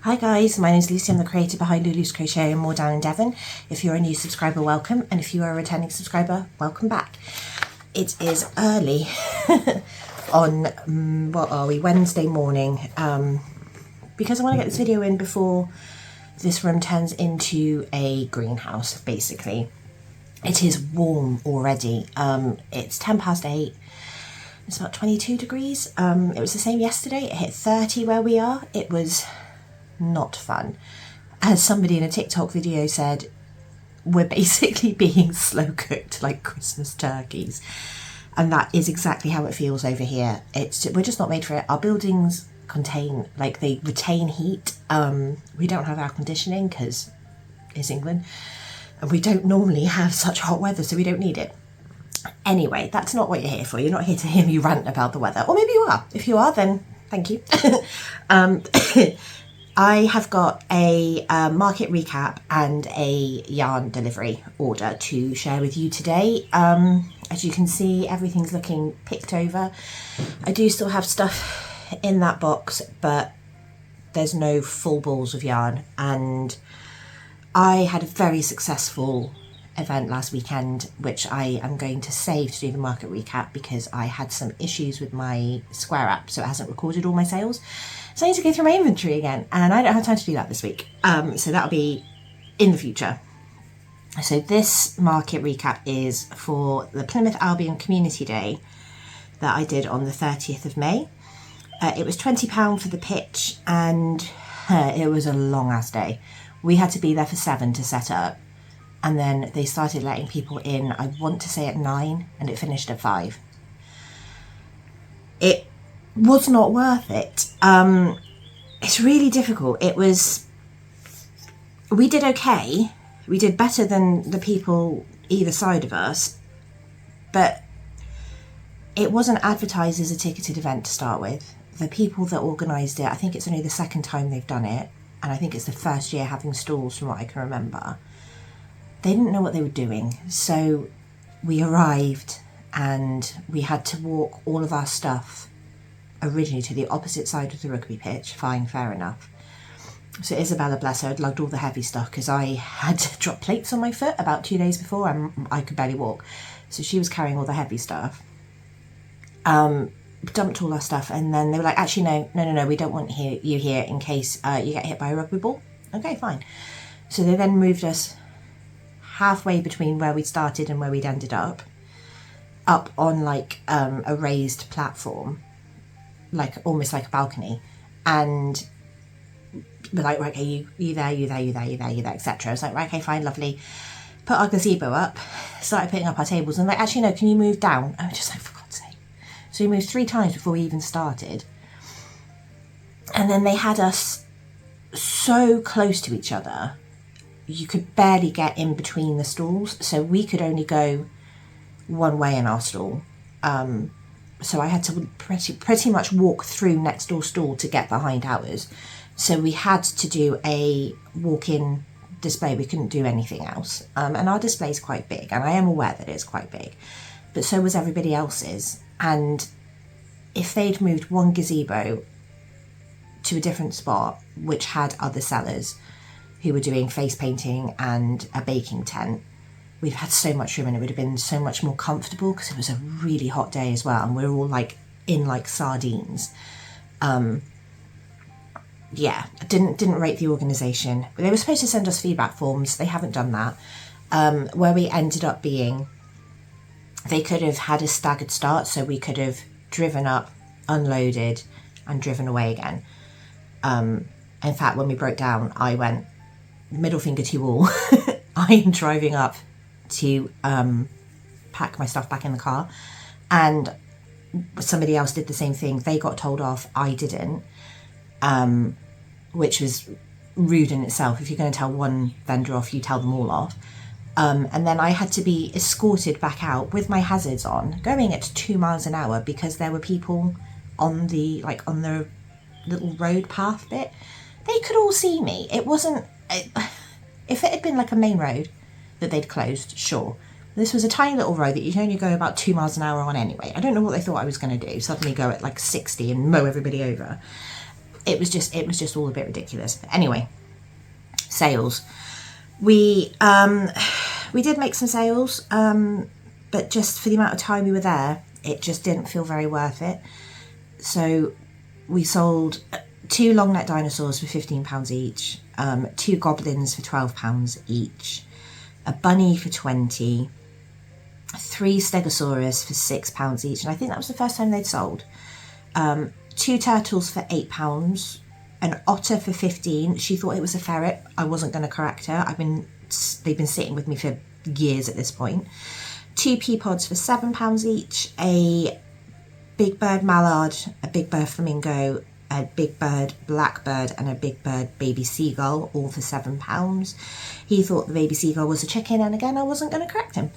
Hi guys, my name is Lucy. I'm the creator behind Lulu's Crochet and More down in Devon. If you're a new subscriber, welcome, and if you are a returning subscriber, welcome back. It is early on, what are we, Wednesday morning, because I want to get this video in before this room turns into a greenhouse, basically. It is warm already. It's 8:10. It's about 22 degrees. It was the same yesterday. It hit 30 where we are. It was not fun. As somebody in a TikTok video said, we're basically being slow cooked like Christmas turkeys. And that is exactly how it feels over here. We're just not made for it. Our buildings they retain heat. We don't have air conditioning because it's England. And we don't normally have such hot weather, so we don't need it. Anyway, that's not what you're here for. You're not here to hear me rant about the weather. Or maybe you are. If you are, then thank you. I have got a market recap and a yarn delivery order to share with you today. As you can see, everything's looking picked over. I do still have stuff in that box, but there's no full balls of yarn. And I had a very successful event last weekend, which I am going to save to do the market recap because I had some issues with my Square app, so it hasn't recorded all my sales. So I need to go through my inventory again, and I don't have time to do that this week. So that'll be in the future. So this market recap is for the Plymouth Albion Community Day that I did on the 30th of May. It was £20 for the pitch, and it was a long ass day. We had to be there for 7 to set up. And then they started letting people in, I want to say at 9, and it finished at 5. It was not worth it. It's really difficult. We did okay. We did better than the people either side of us, but it wasn't advertised as a ticketed event to start with. The people that organised it, I think it's only the second time they've done it, and I think it's the first year having stalls from what I can remember. They didn't know what they were doing, so we arrived and we had to walk all of our stuff originally to the opposite side of the rugby pitch. Fine, fair enough. So Isabella, bless her, had lugged all the heavy stuff because I had dropped plates on my foot about 2 days before and I could barely walk. So she was carrying all the heavy stuff. Dumped all our stuff, and then they were like, actually no, we don't want you here in case you get hit by a rugby ball. Okay, fine. So they then moved us halfway between where we started and where we'd ended up on like a raised platform, like almost like a balcony, and we're like, right, okay, you there, etc. I was like, right, okay, fine, lovely. Put our gazebo up, started putting up our tables, and like, actually no, can you move down? I was just like, for God's sake. So we moved 3 times before we even started, and then they had us so close to each other you could barely get in between the stalls, so we could only go one way in our stall. So I had to pretty much walk through next door stall to get behind ours. So we had to do a walk-in display. We couldn't do anything else. And our display is quite big, and I am aware that it's quite big, but so was everybody else's. And if they'd moved one gazebo to a different spot, which had other sellers who were doing face painting and a baking tent, we've had so much room, and it would have been so much more comfortable because it was a really hot day as well, and we're all like in like sardines. Yeah, I didn't rate the organisation. They were supposed to send us feedback forms. They haven't done that. Where we ended up being, they could have had a staggered start, so we could have driven up, unloaded, and driven away again. In fact, when we broke down, I went, middle finger to you all. I am driving up to pack my stuff back in the car, and somebody else did the same thing. They got told off, I didn't, which was rude in itself. If you're going to tell one vendor off, you tell them all off. And then I had to be escorted back out with my hazards on, going at 2 miles an hour because there were people on the little road path bit. They could all see me. It wasn't, if it had been like a main road that they'd closed, sure. This was a tiny little road that you can only go about 2 miles an hour on anyway. I don't know what they thought I was going to do, suddenly go at like 60 and mow everybody over. it was just all a bit ridiculous. But anyway, sales. We did make some sales, but just for the amount of time we were there, it just didn't feel very worth it. So we sold 2 long neck dinosaurs for £15 each, 2 goblins for £12 each, a bunny for 20, 3 stegosaurus for £6 each, and I think that was the first time they'd sold. 2 turtles for £8, an otter for 15. She thought it was a ferret. I wasn't going to correct her. They've been sitting with me for years at this point. 2 pea pods for £7 each, a big bird mallard, a big bird flamingo, a big bird blackbird, and a big bird baby seagull, all for £7. He thought the baby seagull was a chicken, and again, I wasn't going to correct him.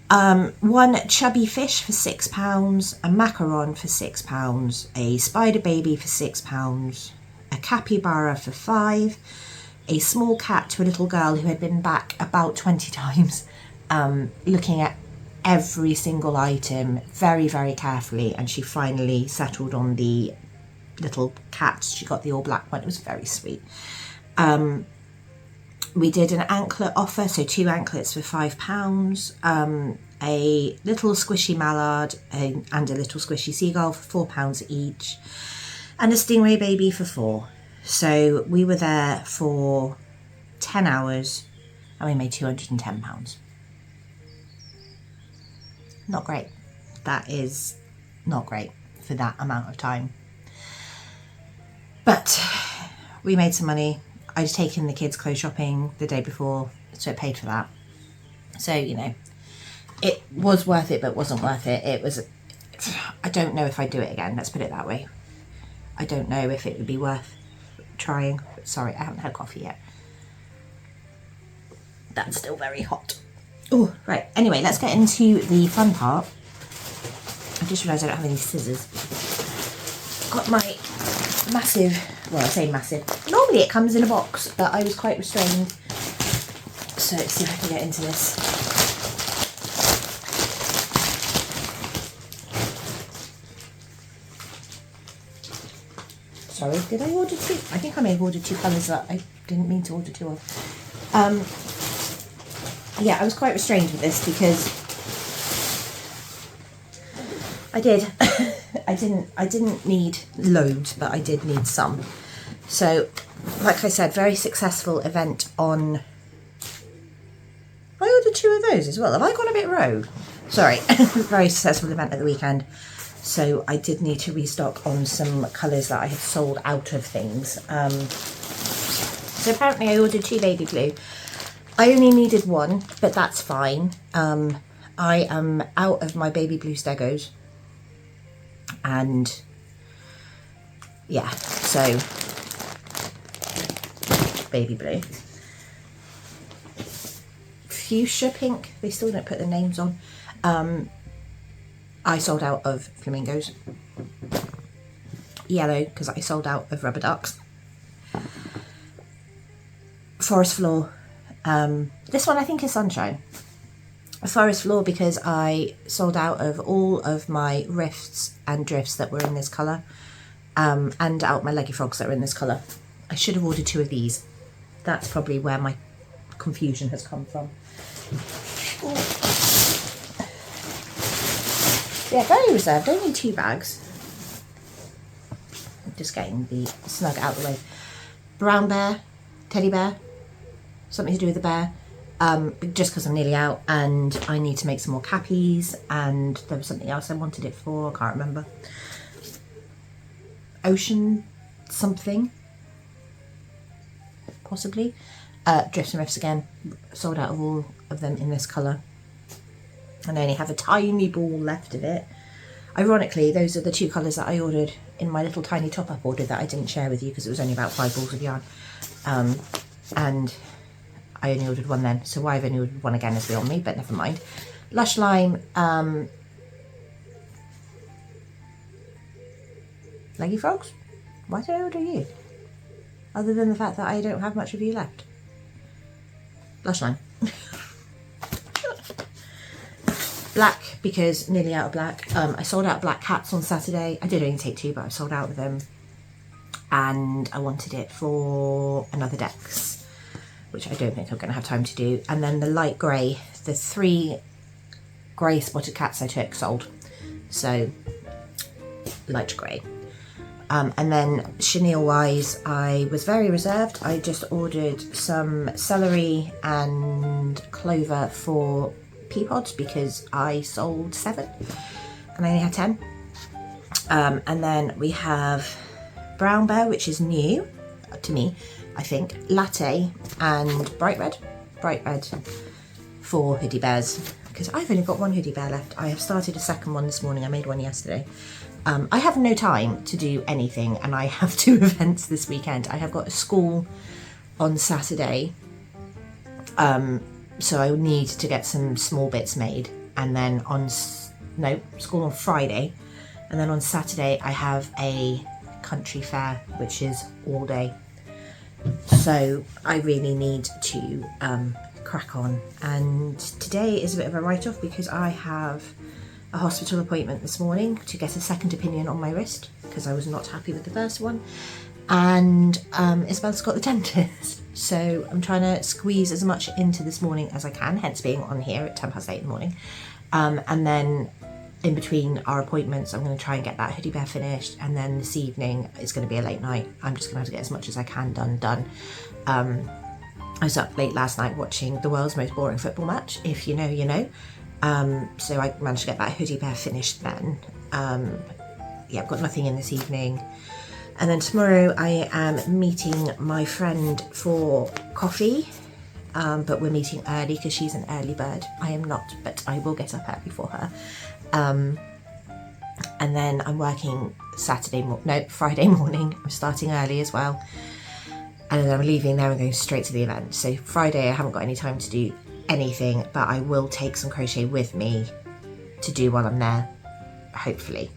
1 chubby fish for £6, a macaron for £6, a spider baby for £6, a capybara for £5, a small cat to a little girl who had been back about 20 times, looking at every single item very, very carefully, and she finally settled on the little cat. She got the all black one. It was very sweet. We did an anklet offer, so 2 anklets for £5, a little squishy mallard and a little squishy seagull for £4 each, and a stingray baby for £4. So we were there for 10 hours and we made £210. Not great. That is not great for that amount of time. But we made some money. I'd taken the kids clothes shopping the day before, so it paid for that. So, you know, it was worth it, but wasn't worth it. It was, I don't know if I'd do it again, let's put it that way. I don't know if it would be worth trying. Sorry, I haven't had coffee yet. That's still very hot. Oh, right. Anyway, let's get into the fun part. I just realised I don't have any scissors. Got my massive, well, I say massive. Normally it comes in a box, but I was quite restrained. So let's see if I can get into this. Sorry, did I order 2? I think I may have ordered 2 colours that I didn't mean to order 2 of. Yeah, I was quite restrained with this because I did. I didn't need loads, but I did need some. So, like I said, very successful event on... I ordered 2 of those as well. Have I gone a bit rogue? Sorry, very successful event at the weekend. So I did need to restock on some colours that I had sold out of things. So apparently I ordered 2 baby blue. I only needed 1, but that's fine. I am out of my baby blue stegos. And yeah, so baby blue. Fuchsia pink, they still don't put the names on. I sold out of flamingos. Yellow, because I sold out of rubber ducks. Forest floor. This one I think is sunshine. Forest floor because I sold out of all of my rifts and drifts that were in this colour, and out my leggy frogs that were in this colour. I should have ordered 2 of these. That's probably where my confusion has come from. Ooh. Yeah, very reserved, only 2 bags. I'm just getting the snug out of the way. Brown bear, teddy bear, something to do with the bear. Just because I'm nearly out and I need to make some more cappies, and there was something else I wanted it for, I can't remember. Ocean something, possibly. Drifts and Riffs again, sold out of all of them in this colour. And I only have a tiny ball left of it. Ironically, those are the 2 colours that I ordered in my little tiny top-up order that I didn't share with you because it was only about 5 balls of yarn. And I only ordered 1 then, so why I've only ordered 1 again is beyond me, but never mind. Lush Lime, leggy frogs? Why did I order you? Other than the fact that I don't have much of you left. Lush Lime. Black, because nearly out of black. I sold out black cats on Saturday. I did only take 2, but I sold out of them. and I wanted it for another Dex, which I don't think I'm going to have time to do. And then the light grey, the 3 grey spotted cats I took sold, so light grey. And then chenille wise, I was very reserved. I just ordered some celery and clover for pea pods because I sold 7 and I only had 10. And then we have brown bear, which is new to me, I think, latte and bright red for hoodie bears, because I've only got 1 hoodie bear left. I have started a second one this morning. I made one yesterday. I have no time to do anything, and I have 2 events this weekend. I have got a school on Saturday, so I need to get some small bits made, and then school on Friday, and then on Saturday I have a country fair, which is all day. So I really need to crack on, and today is a bit of a write-off because I have a hospital appointment this morning to get a second opinion on my wrist because I was not happy with the first one, and Isabel's got the dentist, so I'm trying to squeeze as much into this morning as I can, hence being on here at 8:10 in the morning. And then in between our appointments I'm going to try and get that hoodie bear finished, and then this evening it's going to be a late night. I'm just going to have to get as much as I can done. I was up late last night watching the world's most boring football match. If you know, you know. So I managed to get that hoodie bear finished then. Yeah, I've got nothing in this evening. And then tomorrow I am meeting my friend for coffee, but we're meeting early because she's an early bird. I am not, but I will get up early for her. And then I'm working Friday morning. I'm starting early as well. And then I'm leaving there and going straight to the event. So Friday I haven't got any time to do anything, but I will take some crochet with me to do while I'm there, hopefully.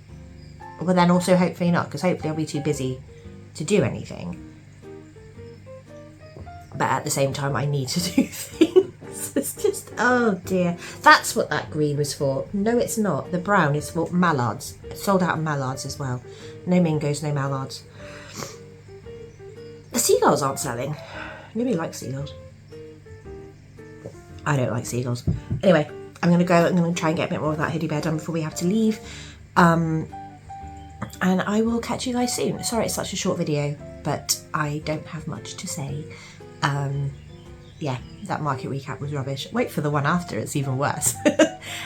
But then also hopefully not, because hopefully I'll be too busy to do anything. But at the same time I need to do things. It's just, oh dear. That's what that green was for. No, it's not. The brown is for mallards. Sold out of mallards as well. No mingos, no mallards. The seagulls aren't selling. Nobody likes seagulls. I don't like seagulls. Anyway, I'm going to go. I'm going to try and get a bit more of that hoodie bear done before we have to leave. And I will catch you guys soon. Sorry it's such a short video, but I don't have much to say. Yeah, that market recap was rubbish. Wait for the one after, it's even worse.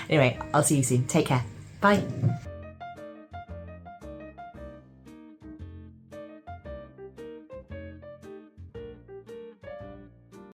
Anyway, I'll see you soon. Take care. Bye.